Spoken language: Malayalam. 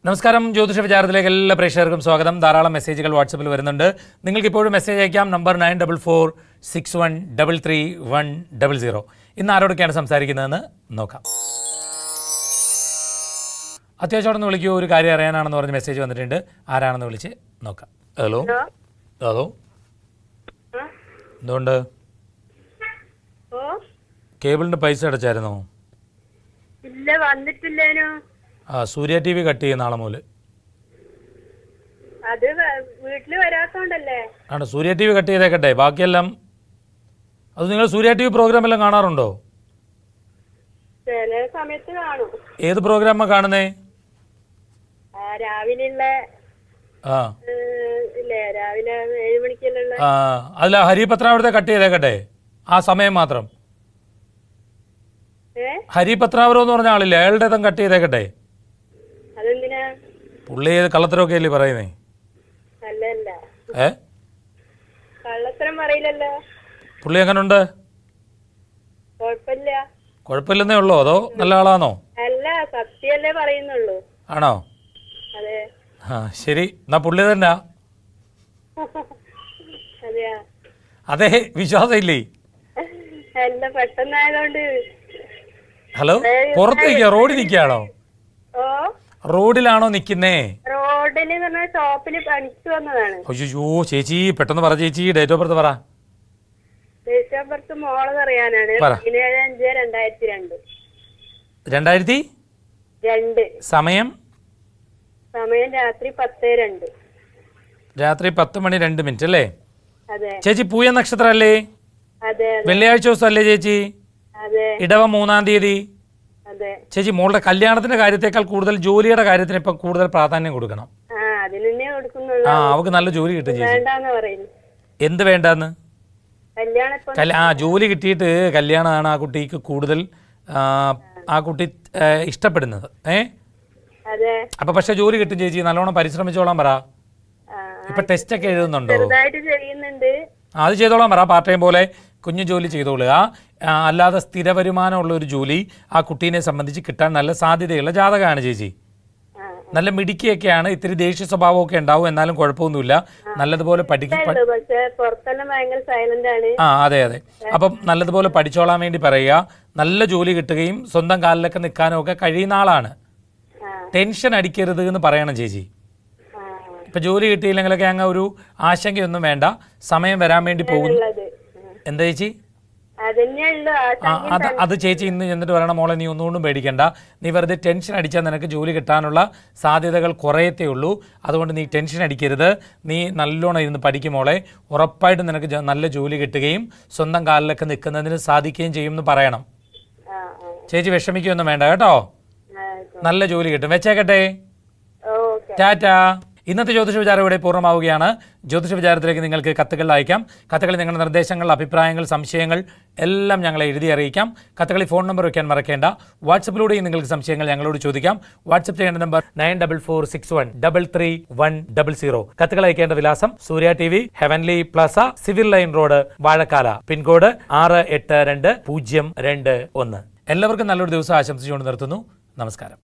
നമസ്കാരം. ജ്യോതിഷ വിചാരത്തിലേക്ക് എല്ലാ പ്രേക്ഷകർക്കും സ്വാഗതം. ധാരാളം മെസ്സേജുകൾ വാട്സപ്പിൽ വരുന്നുണ്ട്. നിങ്ങൾക്ക് ഇപ്പോഴും മെസ്സേജ് അയക്കാം. നമ്പർ 9446133100. ഇന്ന് ആരോടൊക്കെയാണ് സംസാരിക്കുന്നതെന്ന് നോക്കാം. അത്യാവശ്യം വിളിക്കൂ, ഒരു കാര്യം അറിയാനാണെന്ന് പറഞ്ഞ് മെസ്സേജ് വന്നിട്ടുണ്ട്. ആരാണെന്ന് വിളിച്ച് നോക്കാം. ഹലോ ഹലോ, എന്തുകൊണ്ട് കേബിളിൻ്റെ പൈസ അടച്ചായിരുന്നോ? ഇല്ല, വന്നിട്ടില്ലേനോ. സൂര്യ TV കട്ട് ചെയ്യുന്ന നാളെ മുതൽ. അത് വീട്ടില് വരാത്തോണ്ടല്ലേ? ആണ്, സൂര്യ TV കട്ട് ചെയ്തേക്കട്ടെ. ബാക്കിയെല്ലാം അത് നിങ്ങൾ സൂര്യ TV പ്രോഗ്രാം എല്ലാം കാണാറുണ്ടോ? ചില സമയത്ത് കാണും. ഏത് പ്രോഗ്രാമാ കാണുന്നേ? രാവിലെയുള്ള രാവിലെ 7 മണിക്കുള്ള. അതില ഹരിപത്രാവിടത്തെ കട്ട് ചെയ്തേക്കട്ടെ, ആ സമയം മാത്രം. ഹരിപത്രാവരം എന്ന് പറഞ്ഞ ആളില്ലേ, അയാളുടെ കട്ട് ചെയ്തേക്കട്ടെ. അതെന്തിനാ? പുള്ളി കള്ളത്തരമൊക്കെ അല്ലേ പറയുന്നേ? അല്ലല്ല, കള്ളത്തരം പറയില്ലല്ലോ. പുള്ളി എങ്ങനുണ്ട്? കുഴപ്പമില്ല. കുഴപ്പമില്ലെന്നേ ഉള്ളൂ, അതോ നല്ല ആളാണോ? അല്ല, സത്യമല്ലേ പറയുന്നുള്ളൂ. ആണോ? അതെ. ശരി, എന്നാ പുള്ളി തന്നെ. അതെയാ? അതെ, വിശ്വാസം ഇല്ലേ? അല്ല, പെട്ടെന്നായതുകൊണ്ട്. ഹലോ, പുറത്ത് നിൽക്കുക, റോഡിൽ നിൽക്കുകയാണോ? ഓ, റോഡിലാണോ നിൽക്കുന്നേ? റോഡില് ഷോപ്പില് പണിക്ക് വന്നതാണ്. അയ്യോ ചേച്ചി, പെട്ടെന്ന് പറ ചേച്ചി, ഡേറ്റ് ഓഫ് ബർത്ത് പറ. ഡേറ്റ് ഓഫ് ബർത്ത് മോളത് അറിയാനാണ്. 17/5/2002. 2002. സമയം രാത്രി 10:02. രാത്രി 10:02 അല്ലേ? അതെ. ചേച്ചി പൂയ നക്ഷത്രം അല്ലേ? അതെ. വെള്ളിയാഴ്ച ദിവസം അല്ലേ ചേച്ചി? അതെ. ഇടവ 3-ാം തീയതി. അതെ. ചേച്ചി മോളുടെ കല്യാണത്തിന്റെ കാര്യത്തെക്കാൾ കൂടുതൽ ജോലിയുടെ കാര്യത്തിന് ഇപ്പം കൂടുതൽ പ്രാധാന്യം കൊടുക്കണം. അവക്ക് നല്ല ജോലി കിട്ടും ചേച്ചി. എന്ത് വേണ്ടെന്ന്? ജോലി കിട്ടിയിട്ട് കല്യാണമാണ് ആ കുട്ടിക്ക് കൂടുതൽ ആ കുട്ടി ഇഷ്ടപ്പെടുന്നത്. അപ്പൊ പക്ഷെ ജോലി കിട്ടും ചേച്ചി, നല്ലോണം പരിശ്രമിച്ചോളാൻ പറ. ഇപ്പൊ ടെസ്റ്റ് ഒക്കെ എഴുതുന്നുണ്ടോ? അത് ചെയ്തോളാൻ പറ. പാർട്ട് ടൈം പോലെ കുഞ്ഞു ജോലി ചെയ്തോളുക. അല്ലാതെ സ്ഥിര വരുമാനമുള്ള ഒരു ജോലി ആ കുട്ടീനെ സംബന്ധിച്ച് കിട്ടാൻ നല്ല സാധ്യതയുള്ള ജാതകമാണ് ചേച്ചി. നല്ല മിടുക്കിയൊക്കെയാണ്, ഇത്തിരി ദേഷ്യ സ്വഭാവമൊക്കെ ഉണ്ടാവും, എന്നാലും കുഴപ്പമൊന്നുമില്ല. നല്ലതുപോലെ പഠിക്കും. അതെ അതെ. അപ്പം നല്ലതുപോലെ പഠിച്ചോളാൻ വേണ്ടി പറയുക. നല്ല ജോലി കിട്ടുകയും സ്വന്തം കാലിലൊക്കെ നിൽക്കാനും ഒക്കെ കഴിയുന്ന ആളാണ്. ടെൻഷൻ അടിക്കരുത് എന്ന് പറയണം ചേച്ചി. ഇപ്പൊ ജോലി കിട്ടിയില്ലെങ്കിലൊക്കെ അങ്ങ് ഒരു ആശങ്കയൊന്നും വേണ്ട, സമയം വരാൻ വേണ്ടി പോകുന്നു. എന്താ ചേച്ചി? അത് ചേച്ചി ഇന്ന് ചെന്നിട്ട് പറയണം, മോളെ നീ ഒന്നുകൊണ്ടും പേടിക്കണ്ട, നീ വെറുതെ ടെൻഷൻ അടിച്ചാൽ നിനക്ക് ജോലി കിട്ടാനുള്ള സാധ്യതകൾ കുറയത്തേ ഉള്ളൂ. അതുകൊണ്ട് നീ ടെൻഷൻ അടിക്കരുത്, നീ നല്ലോണം ഇരുന്ന് പഠിക്കും മോളെ, ഉറപ്പായിട്ടും നിനക്ക് നല്ല ജോലി കിട്ടുകയും സ്വന്തം കാലിലൊക്കെ നിൽക്കുന്നതിന് സാധിക്കുകയും ചെയ്യും എന്ന് പറയണം. ചേച്ചി വിഷമിക്കുകയൊന്നും വേണ്ട കേട്ടോ, നല്ല ജോലി കിട്ടും. വെച്ചേക്കട്ടെ, ടാറ്റാ. ഇന്നത്തെ ജ്യോതിഷ വിചാരം ഇവിടെ പൂർണ്ണമാവുകയാണ്. ജ്യോതിഷ വിചാരത്തിലേക്ക് നിങ്ങൾക്ക് കത്തുകൾ അയക്കാം. കത്തുകളിൽ നിങ്ങളുടെ നിർദ്ദേശങ്ങൾ, അഭിപ്രായങ്ങൾ, സംശയങ്ങൾ എല്ലാം ഞങ്ങളെ എഴുതി അറിയിക്കാം. കത്തുകളിൽ ഫോൺ നമ്പർ വയ്ക്കാൻ മറക്കേണ്ട. വാട്സപ്പിലൂടെയും നിങ്ങൾക്ക് സംശയങ്ങൾ ഞങ്ങളോട് ചോദിക്കാം. വാട്സപ്പ് ചെയ്യേണ്ട നമ്പർ 9446133100. കത്തുകൾ അയക്കേണ്ട വിലാസം Surya TV, Heavenly Plaza, Civil Line Road, Vazhakkala, pincode 682021. എല്ലാവർക്കും നല്ലൊരു ദിവസം ആശംസിച്ചുകൊണ്ട് നിർത്തുന്നു. നമസ്കാരം.